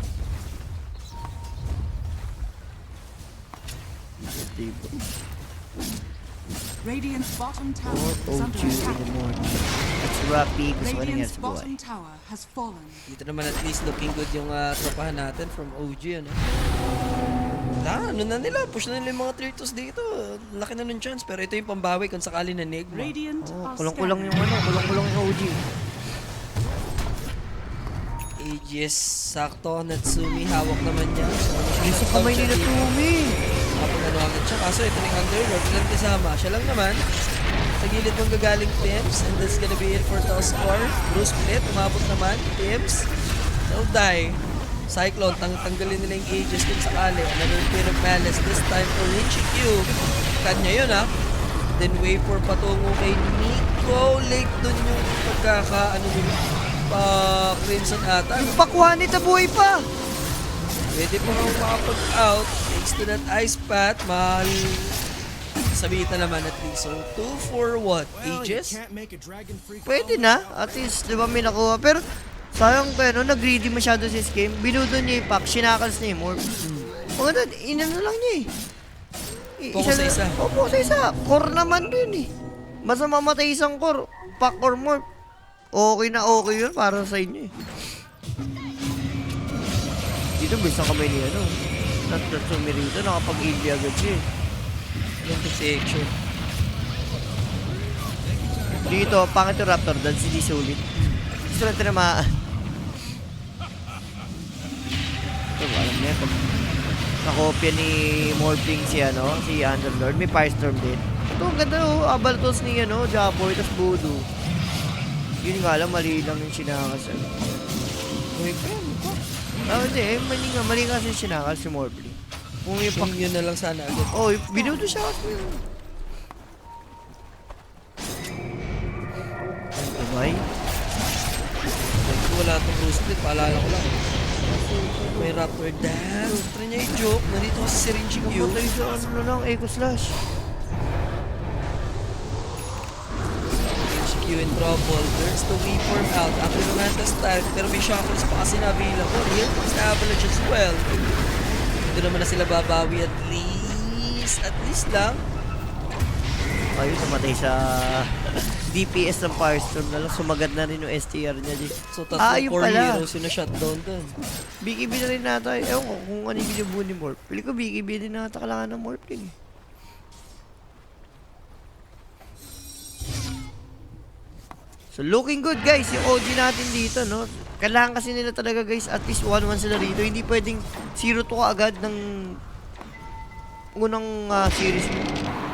Diba? Radiant's bottom tower Or is under OG in attack. the morning. That's Rappi. Gusto ko nangyari Radiant's sa buhay. bottom tower has fallen. Dito naman at least looking good yung tropahan natin from OG, ano? Ano na nila? Push na nila yung mga Tritos dito. Laki na ng chance. Pero ito yung pambawi kung sakali na Nigma. Radiant Oh, are kulang-kulang scanning. yung kulang-kulang yung OG. Aegis, sakto. Natsumi, hawak naman niya. So, Ay, sa kamay nila Tumi. Kapag ano agad siya. Kaso ito yung Underlord. Ilang kasama. Siya lang naman. Sa gilid mong gagaling Pims. And that's gonna be it for the score. Bruce Split. Umabot naman. Pims. They'll die. Cyclone. Tanggalin nila yung Aegis kung sakali. Another bit of malice. This time for Richie Q. Kanya yun ha. Then wait for patungo kay Nico. Late dun yung pagkaka Crimson ata. Yung pakuha nito buhay pa! Pwede pa kang makapag-out. Thanks to that ice path. Mahal. Sabihin na naman at least. So, 2 for what? Well, you Aegis? can't make a dragon-free Pwede na. At least, di ba may nakuha. Pero, sayang pa yun, nag-greedy masyado sa game. Binudo niya yung pack, sinakals niya yung morph. Maganda, inano lang niya eh. Focus sa isa. Focus sa isa. Core naman din eh. Basta mamatay isang core, pack or morph. Okay na okay yun para sa inyo eh. Dito, bisa kamay niya, no? Natsumi rito, nakapag-ilya agad siya eh. Yung section. Dito, pangit yung Raptor, dahil hindi sulit. Gusto lang tinamaan. Ito, alam niya, pag nakopya ni Morphling si, si Underlord, may Firestorm din. Ito, ang ganda, Abaltos ni, Japoy, tas Voodoo. Yun nga lang, mali lang yung sinakas. Uy, kaya mo. Hindi, mali nga si sinakas si Morphling. Kung yung Kung yun na lang sana agad. oh, binuto siya kasi yun. Sabay. Wala itong Bruce Split. Paalala ko lang. May Raptor dance. Try niya yung joke. Nandito kasi si Rinchi Q. Kapatay sa ano lang, Echo Slash. Rinchi Q in trouble. There's the reform out. After the Mantis time. Pero may Shackles pa kasi na-available. Here comes the Avalanche as well. Hindi naman na sila babawi at least. At least lang. Ayun, namatay sa DPS ng Firestorm na lang. Sumagad na rin yung STR niya. So tatlong yun core pala. heroes yung na-shutdown dun. BKB na rin nata. Ewan ko kung ano yung binubuo ni Morph. Pili ko BKB din nata kailangan ng Morph din eh. So looking good guys, yung OG natin dito, no? Kailangan kasi nila talaga guys, at least 1-1 sila rito. Hindi pwedeng 0-2 agad ng unang series mo.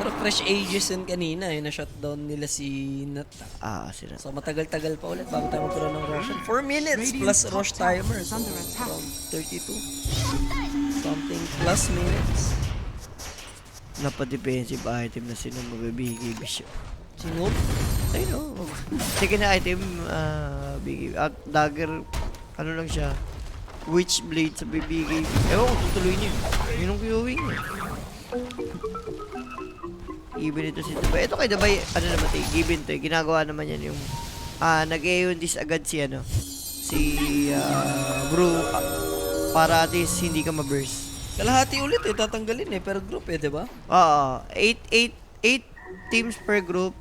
Pero fresh ages yun kanina. Yung na-shutdown nila si Nat. Sila. So matagal-tagal pa ulit bago tayo magkaroon ng Roshan. 4 minutes plus Rosh timer. So around 32. Something plus minutes. Napa-defensive item na sila magbibigay siya. Sino? I know. Second na item, bigay. At dagger, ano lang siya, Witchblade sa bibigay. Ewan ko, tutuloy niya. Yun ang queuing niya. Given ito si Dabay. Ito kay Dabay, ano naman ito, given to. Ginagawa naman yan yung, nag-eon this agad si, si, Bro, para at least hindi ka ma-burst. Kalahati ulit tatanggalin per group diba? Oo, 8 teams per group.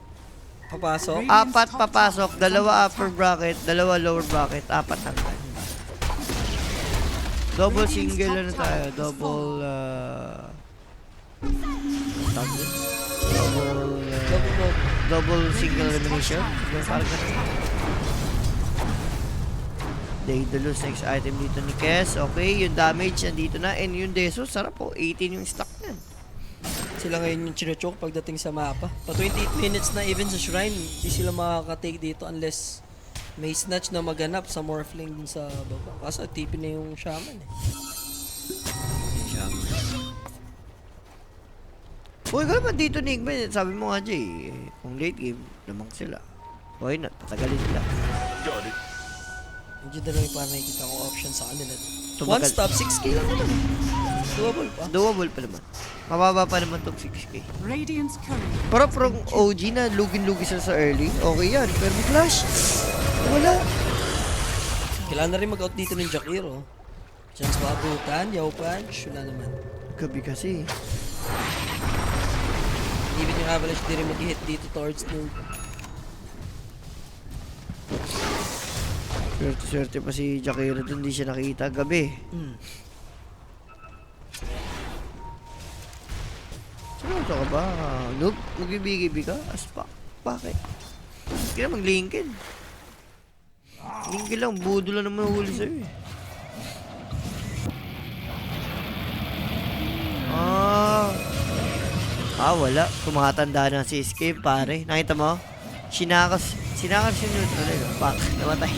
Papasok. 4 papasok, 2 upper bracket, 2 lower bracket, 4 tanggal. Double single ano tayo, double double single elimination. Parang ganun. Daedalus next item dito ni Kes. Okay, yung damage nandito na and yung Deso, sarap po. 18 yung stock niyan. Sila ngayon yung chinochoke pagdating sa mapa. Pa 28 minutes na even sa shrine, hindi sila makaka-take dito unless may snatch na maganap sa Morphling din sa baba. Kaso TP na yung Shaman Uy, ka naman dito ni Igman. Sabi mo nga, Jay, kung late game, lamang sila. Okay na, tatagalin nila. Medyo na lang yung parang nakikita ko option sa kanila. Tumagal. One stop, 6k lang naman. Doable pa. Doable pa naman. Mababa pa naman tong 6k. Radiant's courier. Pero from OG na lugin-lugi sila sa early, okay yan. Pero may flash, wala. Kailangan na rin mag-out dito ng Jakiro. Chance maabutan, Yaw Punch, wala naman. Gabi kasi. Even yung Avalanche di rin mag-hit dito towards noon. Swerte pa si Jakiro dun, hindi siya nakita gabi. Seryoso ka ba? Noob? Magbibigay ka? Aspak? Bakit? Hindi ka na mag-linkin. Linkin lang, budo lang naman huli sa'yo eh. Wala. Tumatanda na si Escape, pare. Nakita mo? Sinakas yun yun. Pak, namatay.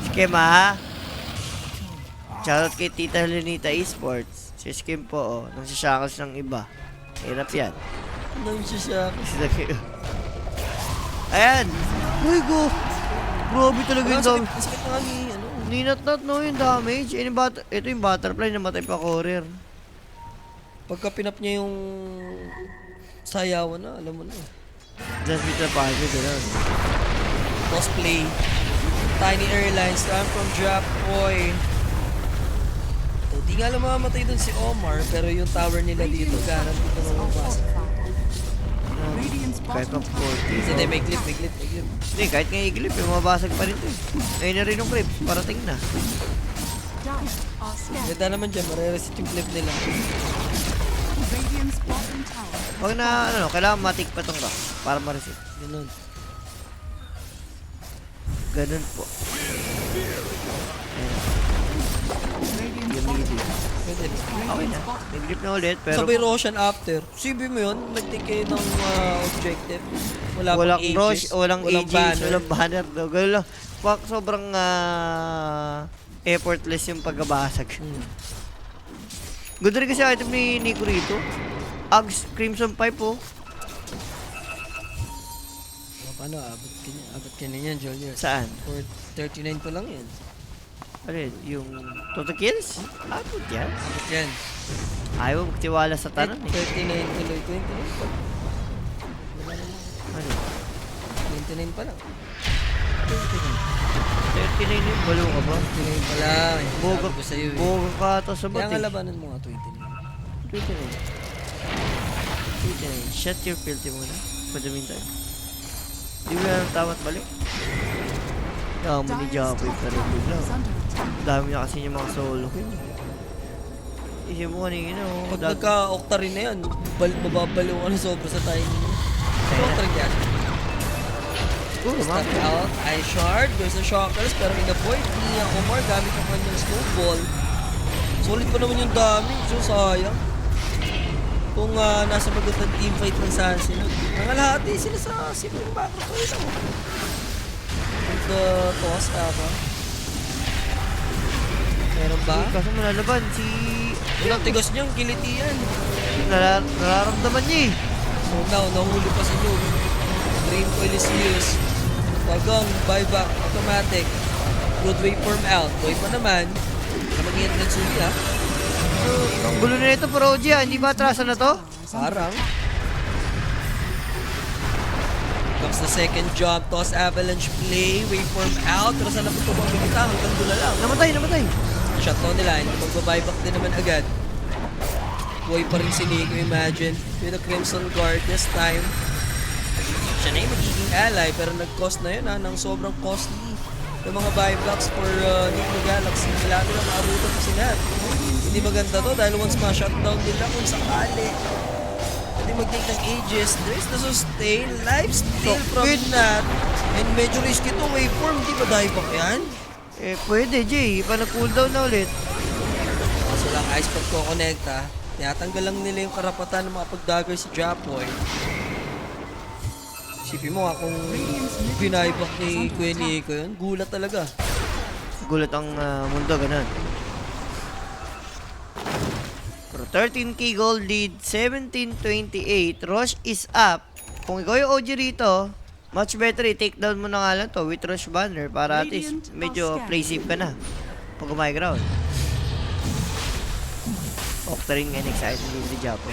Escape, ha? Shoutout kay Tita Lenita Esports. Si Escape po, nagsashakas ng iba. Hirap yan. Anong siya? Ayan! Uy, go! Grabe talaga yung dami. Ang sakit na nga ni, ano. Ninat-nat, no, yung damage. Ito yung butterfly, namatay pa courier. Pagka pinap niya yung sayawan na, alam mo na. Just with the party, gano'n. Cosplay. Tiny Airlines, run from Drop Boy. Di nga lang mamamatay dun si Omar, pero yung tower nila dito, guarantee ito na mabasa. Radiant's Kahit bottom pa tower 40. Hindi, may clip. Hindi, kahit nga i-glip, mabasag pa rin ito eh. Ayun na rin yung clip, parating na. down are scared. Ganda naman dyan, mareresit yung clip nila. Radiant's bottom tower. Pag na, kailangan matik pa tong rock para ma-reset. Ganun. Ganun po. Radiant's Yung bottom midi. Pwede rin. Okay na. May grip na ulit, pero Sabay Roshan after. CB mo yun, nag-take ng objective. Wala walang pang rush, ages, walang ages, banner. walang banner. No? Ganun lang. Fuck, sobrang effortless yung pagkabasag. Good rin kasi item ni Nico rito. Ags Crimson Pipe oh. Paano, abot ka na yan, Jolier. Saan? For 39 pa lang yan. Ano yun? Yung total kills? Abot yan. Abot yan. Ayaw magtiwala sa tanong eh. 39 tuloy, 29 pa. Wala naman. Ano? 29 pa lang. 39 yun, balo ka ba? 29 pa lang. Boga, Sabi ko sa'yo eh. boga ka ata sa Kaya bot nga eh. labanan mo nga 29. 29. Shut your filthy muna. For the meantime. Di mo yan tamat balik? Dami ni Japoy pa rin bigla. is under attack. Dami niya kasi yung mga solo kill. Isip mo kanina oh. Pag nagka-octa rin na yan, mababaliw ka na sobra sa timing mo. Octa rin kaya. Siguro ma. Step out, eye shard, there's a shockers, pero in-avoid ni Omar gamit ang kanyang snowball. Solid pa naman yung damage, so sayang. Kung nasa magandang teamfight lang saan sila. Nangalahati sila sa simpleng macro ko yun. With the toss, ba? Meron ba? Kaso malalaban si... Walang tigas niyang kilitian. Nararamdaman niya eh. So now, nahuli pa si Luke. Green coil is used. Tagang, buyback, automatic. Good waveform out. Boy pa naman. Na mag-iingat na Tsuli ha. Ang gulo na ito pero OG ah. Hindi ba atrasan na to? Parang. Comes the second jump. Toss avalanche play. Waveform out. Pero saan na po tumang bigita? Hanggang dula lang. Namatay. Shutdown nila. Hindi mag-buyback din naman agad. Buhay pa rin si Nico, imagine. With a Crimson Guard this time. Siya na yung magiging ally, pero nag-cost na yun ng sobrang costly. Yung mga buybacks for Nico Galaxy. Wala nila maabutan pa si Nat. Hindi maganda to dahil once ma-shutdown nila kung sakali. Hindi mag-take ng ages. There's the sustain. Lifesteal from Nat. And medyo risky to waveform. Di ba dieback yan? Eh pwede Jay. Pa na-cooldown na ulit. Kaso lang ice pag ko-connecta. Tinatanggal lang nila yung karapatan ng mga pag-dagger si Japoy. Isipin mo kung binaybak ni Kuya Nico yun, gulat talaga. Gulat ang mundo, ganun. Pero 13k gold lead, 1728. Rush is up. Kung ikaw yung OG rito, much better i-take down mo na nga lang to with Rush banner para at least medyo play safe ka na pag umay ground. Octaring and excited din si Japo.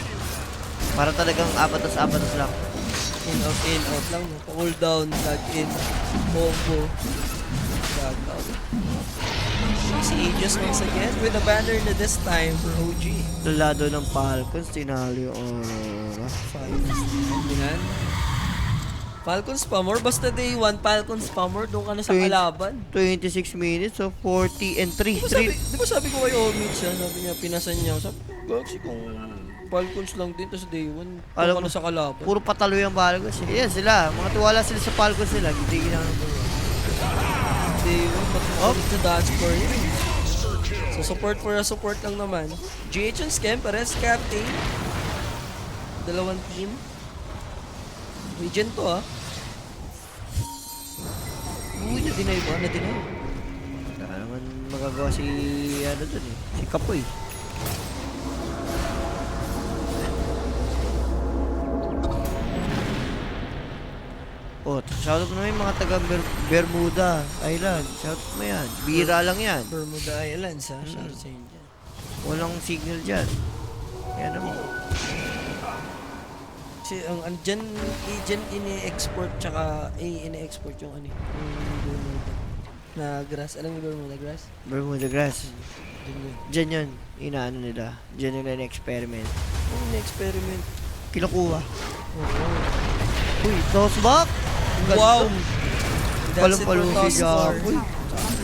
Para talagang apatos lang. In, out lang. Hold down, tag in, combo, tag out. Si Aegis once again with a banner na this time for OG. Lado ng Falcons, tinalo yung Aurora. Yan. Falcon Spammer, basta day 1 Falcon Spammer, doon ka na sa 20 kalaban. 26 minutes, so 40 and 3. Di ba sabi ko kay Omid siya, sabi niya, pinasan niya. Sabi ko, Gaxi, kung Falcons lang din, tapos day 1, doon Alam ka mo, na sa kalaban. puro patalo yung Falcons. Yan sila, mga tiwala sila sa Falcons sila. Gitigil lang ng Day 1, patuloy sa dance for yun. So support for a support lang naman. GH and Scam, Perez, Captain. dalawang team. Regent to ah. Uy, na-deny ba? Na-deny. Wala naman magagawa si, ano dun eh, si Kapoy. Oh, shoutout mo naman yung mga taga Bermuda Island. Shoutout mo yan. Bira lang yan. Bermuda Islands ha. Shout out sa inyo dyan. Walang signal dyan. Yan mo. Kasi ang dyan ini-export tsaka ini-export yung ano yung Bermuda na grass. Alam mo yung Bermuda grass? Bermuda grass. Dyan yun. Dyan yun. Inaano nila. Dyan yung na-experiment. Ano yung experiment? Kinukuha. Oo. Uy, toss back! Wow! That's it for Palong-palo si toss score. Japoy.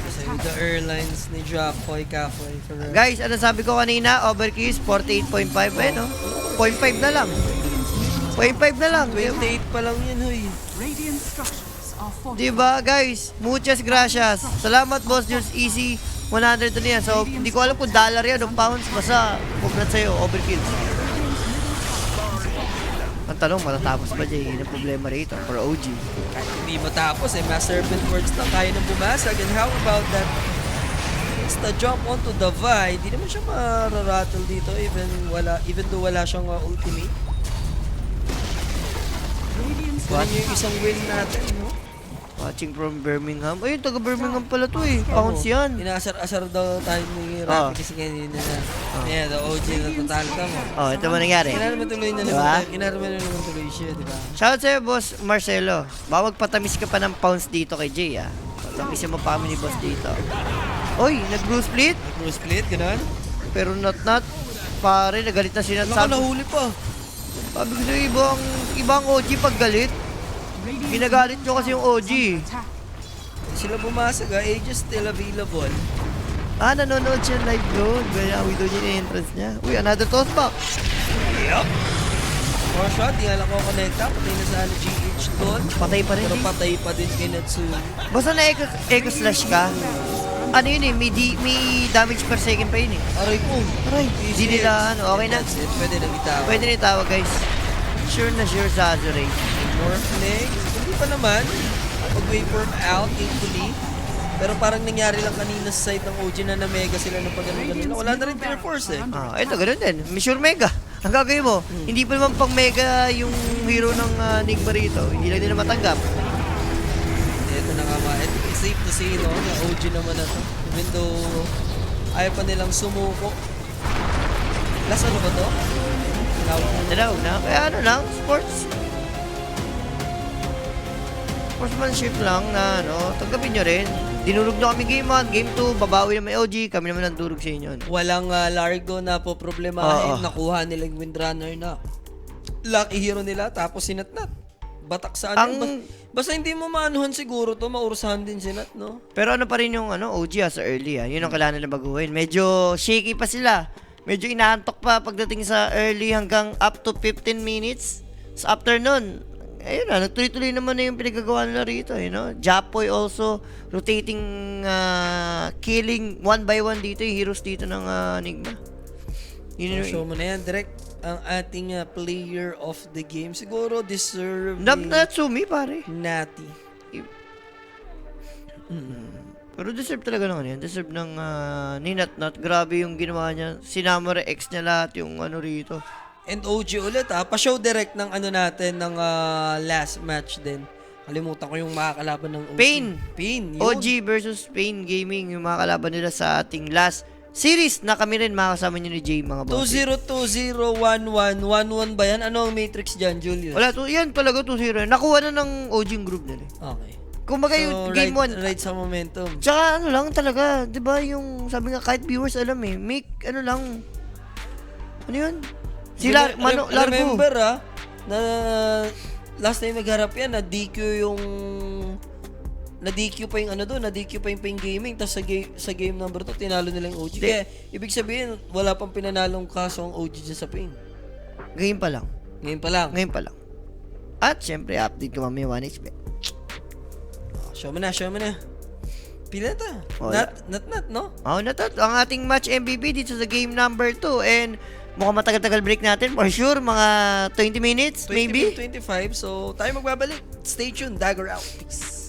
Kasi the airlines ni Japoy, Cafoy. Guys, ano sabi ko kanina? Overkills, 48.5 eh, no? 0.5 na lang. 0.5 na lang. 28 pa lang yan, hoy. Radiant structures are fortified. Diba, guys? Muchas gracias. Salamat, Boss Jules. Easy 100 na yan. So, hindi ko alam kung dollar yan o pounds. Basta, congrats sa'yo, overkills. Ang tanong, matatapos ba dyan? Yun ang problema rito for OG. Kahit hindi matapos eh, Mass Serpent Works lang, kaya nang bumasag. And how about that insta jump onto the Vi? Di naman siya mararattle dito even though wala siyang ultimate. Kunin niyo yung isang win natin, no? Watching from Birmingham. Ayun, taga Birmingham pala to eh. Pounds yan. Inaasar-asar daw tayo ni Ah. Rafi kasi kanina na. Yeah, the OG na total mo. Oh, ito ba nangyari? Kinarman tuloy na Diba? naman. Kinarman na naman tuloy siya, di ba? Shoutout sa'yo, Boss Marcelo. Baka magpatamis ka pa ng pounds dito kay Jay, ah. Patamisin mo pa kami ni Boss dito. Oy, nag-blue split? Blue split, gano'n? Pero not. Pare, nagalit na sila. Naka, nahuli pa. Sabi ko sa'yo, ibang OG pag galit. Ginagalit nyo kasi yung OG. Sila bumasag ha, Aegis still available. Ah, nanonood siya live doon. Kaya we doon yung entrance niya. Uy, another toss back. Yup. More shot, di nga lang ko connecta. Patay na sa GH doon. Patay pa rin, Pero eh. patay pa din kay Natsumi. Basta na echo slash ka. Ano yun eh, may damage per second pa yun eh. Aray ko. Aray, hindi nila ano, okay na. That's it, pwede na itawag. Pwede na itawag guys. Sure na sure sa Azure. More flag. Hindi pa naman. Pag-waveform out, thankfully. Pero parang nangyari lang kanina sa side ng OG na na-mega sila ng pag-ganun. Wala na rin Tear Force eh. Ah, ito ganun din. Sure mega. Ang gagawin mo, hindi pa naman pang mega yung hero ng Nigma rito. Hindi lang nila matanggap. Ito na nga ma. It's safe to say, no? Na OG naman na to. Even though ayaw pa nilang sumuko. Last ano ba to? Dalaw na. Kaya ano lang, sports. Sportsmanship lang na ano, tanggapin nyo rin. Dinurog nyo kami game 1, game 2, babawi na may OG, kami naman ang durog sa inyo. Walang Largo na po problemahin. Oo. Nakuha nilang Windrunner na lucky hero nila. Tapos si Natnat. Batak sa ano. Basta hindi mo maanuhan siguro to. Maurusahan din si Nat, no? Pero ano pa rin yung ano, OG sa early yun ang kailangan nila baguhin. Medyo shaky pa sila. Medyo inaantok pa pagdating sa early hanggang up to 15 minutes. Sa after nun, ayun na, nagtuloy-tuloy naman na yung pinagagawa nila rito, you know. Japoy also rotating, killing one by one dito, yung heroes dito ng Nigma. Yun, Show mo na yan, direct ang ating player of the game. Siguro deserve Natsumi, pare. Natty. Pero deserve talaga ng ano yan. Deserve ng Ninatnat. Grabe yung ginawa niya. Sinamura X niya lahat yung ano rito. And OG ulit pa-show direct ng ano natin ng last match din. Kalimutan ko yung makakalaban ng OG. Pain, yun. OG versus Pain Gaming yung mga kalaban nila sa ating last series na kami rin makakasama nyo ni Jay mga boss. 2-0-2-0-1-1. 1-1 ba yan? Ano ang matrix dyan, Julius? Wala, yan talaga 2-0. Nakuha na ng OG yung group nila. Okay. Kumbaga yung game 1. Right sa momentum. Tsaka ano lang talaga, 'di ba yung sabi nga kahit viewers alam make ano lang. Ano yun? Sila Largo. Remember na last time nagharap yan, na-DQ pa yung ano doon, na-DQ pa yung Pain Gaming, tapos sa game number 2, tinalo nila yung OG. Kaya, ibig sabihin, wala pang pinanalong kaso ang OG dyan sa Pain. Ngayon pa lang. Ngayon pa lang. At syempre, update ko mamaya 1xp. Show mo na. Pila ta? Wala. Not, no? Natat. Ang ating match MVP dito sa game number 2. And mukhang matagal-tagal break natin. For sure, mga 20 minutes, 20 maybe. 25. So, tayo magbabalik. Stay tuned. Dagger out. Peace.